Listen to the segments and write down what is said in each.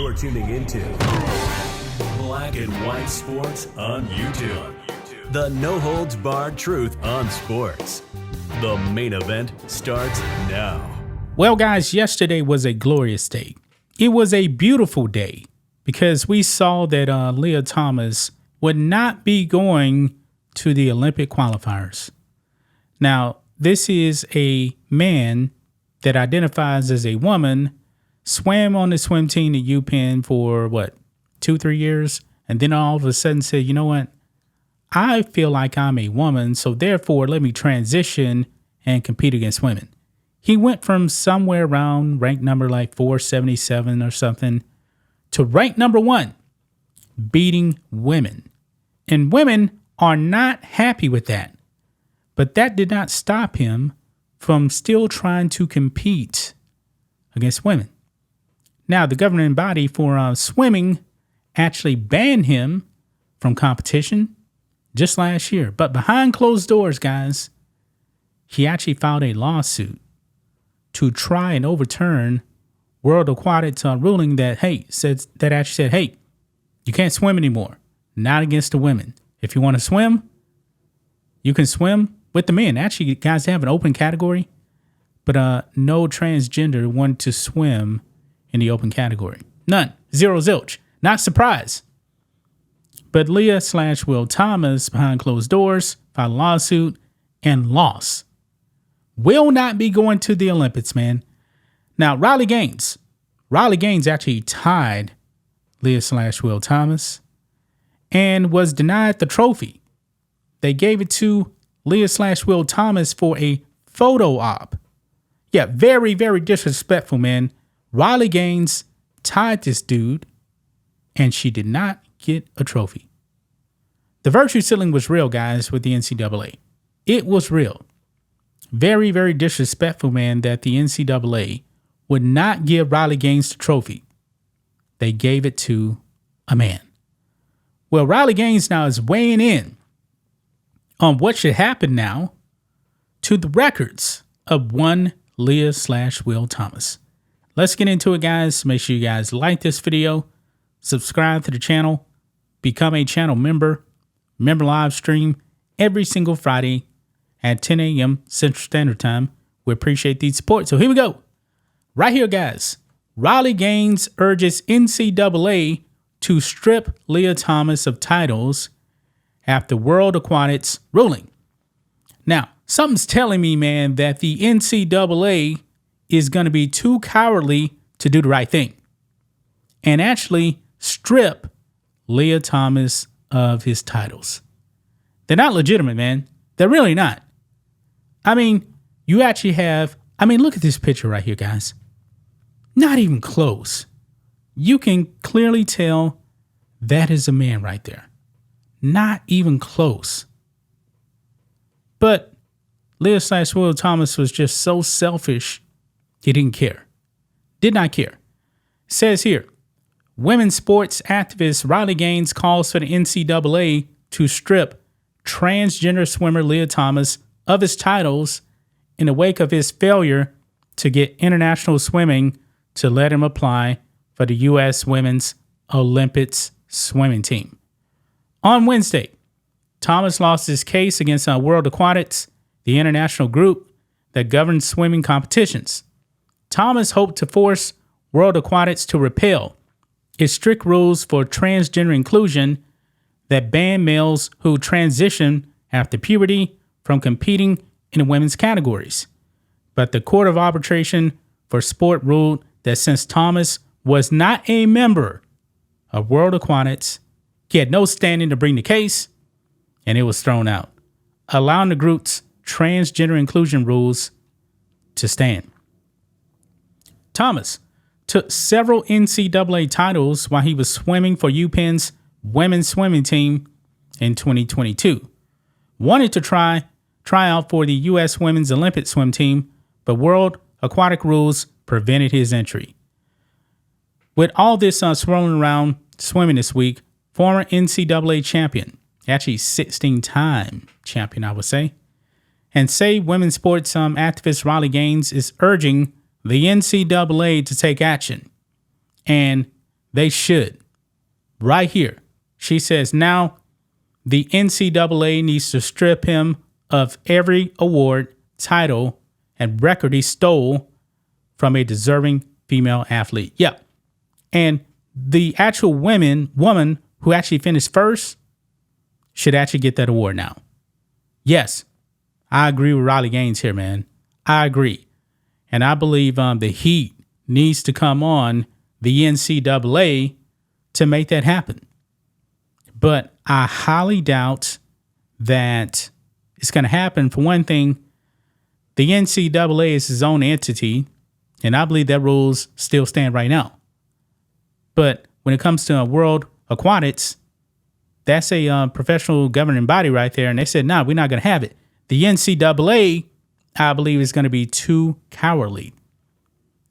You're tuning into Black and White Sports on YouTube. The no-holds-barred truth on sports. The main event starts now. Well, guys, yesterday was a glorious day. It was a beautiful day because we saw that Lia Thomas would not be going to the Olympic qualifiers. Now, this is a man that identifies as a woman, swam on the swim team at UPenn for 2-3 years, and then all of a sudden said, you know what? I feel like I'm a woman, so therefore let me transition and compete against women. He went from somewhere around rank number like 477 or something to rank number 1, beating women. And women are not happy with that. But that did not stop him from still trying to compete against women. Now, the governing body for swimming actually banned him from competition just last year. But behind closed doors, guys, he actually filed a lawsuit to try and overturn World Aquatics ruling that, actually said, hey, you can't swim anymore. Not against the women. If you want to swim, you can swim with the men. Actually, guys, they have an open category, but no transgender wanted to swim in the open category. None. Zero zilch. Not surprised. But Leah/Will Thomas, behind closed doors, filed a lawsuit and lost. Will not be going to the Olympics, man. Now, Riley Gaines actually tied Leah/Will Thomas and was denied the trophy. They gave it to Leah/Will Thomas for a photo op. Yeah, very, very disrespectful, man. Riley Gaines tied this dude, and she did not get a trophy. The virtue signaling was real, guys, with the NCAA. It was real. Very, very disrespectful, man, that the NCAA would not give Riley Gaines the trophy. They gave it to a man. Well, Riley Gaines now is weighing in on what should happen now to the records of one Leah/Will Thomas. Let's get into it, guys. Make sure you guys like this video, subscribe to the channel, become a channel member. Member live stream every single Friday at 10 a.m. Central Standard Time. We appreciate the support. So here we go. Right here, guys. Riley Gaines urges NCAA to strip Lia Thomas of titles after World Aquatics ruling. Now, something's telling me, man, that the NCAA is going to be too cowardly to do the right thing and actually strip Lia Thomas of his titles. They're not legitimate, man. They're really not. I mean, you actually have, look at this picture right here, guys. Not even close. You can clearly tell that is a man right there. Not even close. But Leah/Will Thomas was just so selfish, he didn't care. Did not care. It says here, women's sports activist Riley Gaines calls for the NCAA to strip transgender swimmer Lia Thomas of his titles in the wake of his failure to get international swimming to let him apply for the U.S. Women's Olympics swimming team. On Wednesday, Thomas lost his case against World Aquatics, the international group that governs swimming competitions. Thomas hoped to force World Aquatics to repeal its strict rules for transgender inclusion that ban males who transition after puberty from competing in the women's categories. But the Court of Arbitration for Sport ruled that since Thomas was not a member of World Aquatics, he had no standing to bring the case, and it was thrown out, allowing the group's transgender inclusion rules to stand. Thomas took several NCAA titles while he was swimming for UPenn's women's swimming team in 2022. Wanted to try out for the U.S. Women's Olympic swim team, but World Aquatic rules prevented his entry. With all this swirling around swimming this week, former NCAA champion, actually 16-time champion, I would say, and women's sports activist Riley Gaines is urging the NCAA to take action and They should. Right here. She says now the NCAA needs to strip him of every award, title, and record he stole from a deserving female athlete. Yep. And the actual woman who actually finished first should actually get that award now. Yes, I agree with Riley Gaines here, man. I agree. And I believe the heat needs to come on the NCAA to make that happen. But I highly doubt that it's going to happen. For one thing, the NCAA is its own entity, and I believe that rules still stand right now. But when it comes to World Aquatics, that's a professional governing body right there, and they said, no, we're not going to have it. The NCAA, I believe, is going to be too cowardly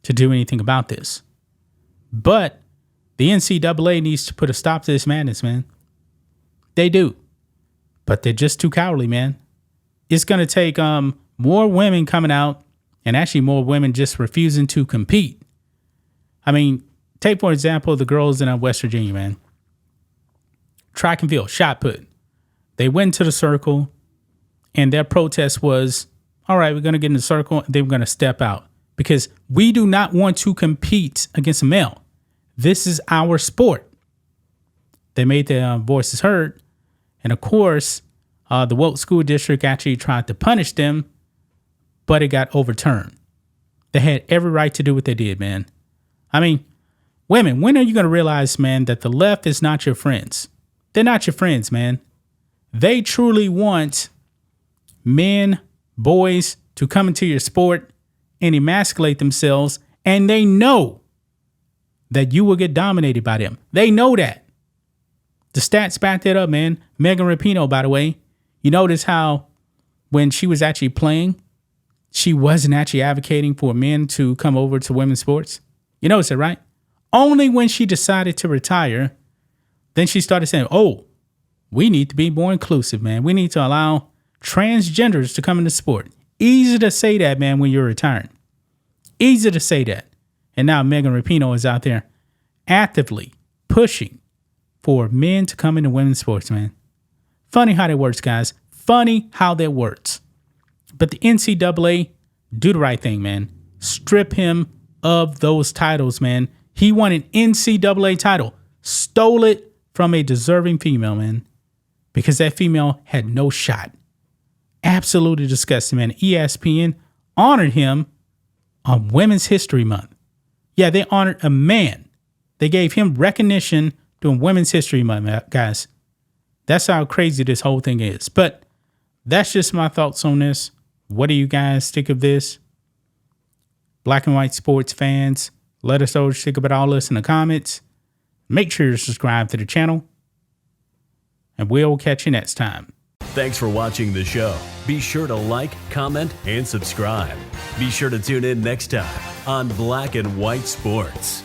to do anything about this. But the NCAA needs to put a stop to this madness, man. They do. But they're just too cowardly, man. It's going to take more women coming out and actually more women just refusing to compete. I mean, take, for example, the girls in West Virginia, man. Track and field, shot put. They went to the circle, and their protest was, all right, we're going to get in the circle, and then we're going to step out because we do not want to compete against a male. This is our sport. They made their voices heard. And of course, the woke school district actually tried to punish them, but it got overturned. They had every right to do what they did, man. I mean, women, when are you going to realize, man, that the left is not your friends? They're not your friends, man. They truly want men, boys to come into your sport and emasculate themselves, and they know that you will get dominated by them. They know that. The stats back that up, man. Megan Rapinoe, by the way, you notice how when she was actually playing, she wasn't actually advocating for men to come over to women's sports. You notice it, right? Only when she decided to retire, then she started saying, oh, we need to be more inclusive, man. We need to allow transgenders to come into sport. Easy to say that, man, when you're retiring. Easy to say that. And now Megan Rapinoe is out there actively pushing for men to come into women's sports, man. Funny how that works, guys. Funny how that works. But the NCAA, do the right thing, man. Strip him of those titles, man. He won an NCAA title. Stole it from a deserving female, man. Because that female had no shot. Absolutely disgusting, man. ESPN honored him on Women's History Month. Yeah, they honored a man. They gave him recognition during Women's History Month, guys. That's how crazy this whole thing is. But that's just my thoughts on this. What do you guys think of this? Black and white sports fans, let us know what you think about all this in the comments. Make sure you subscribe to the channel. And we'll catch you next time. Thanks for watching the show. Be sure to like, comment, and subscribe. Be sure to tune in next time on Black and White Sports.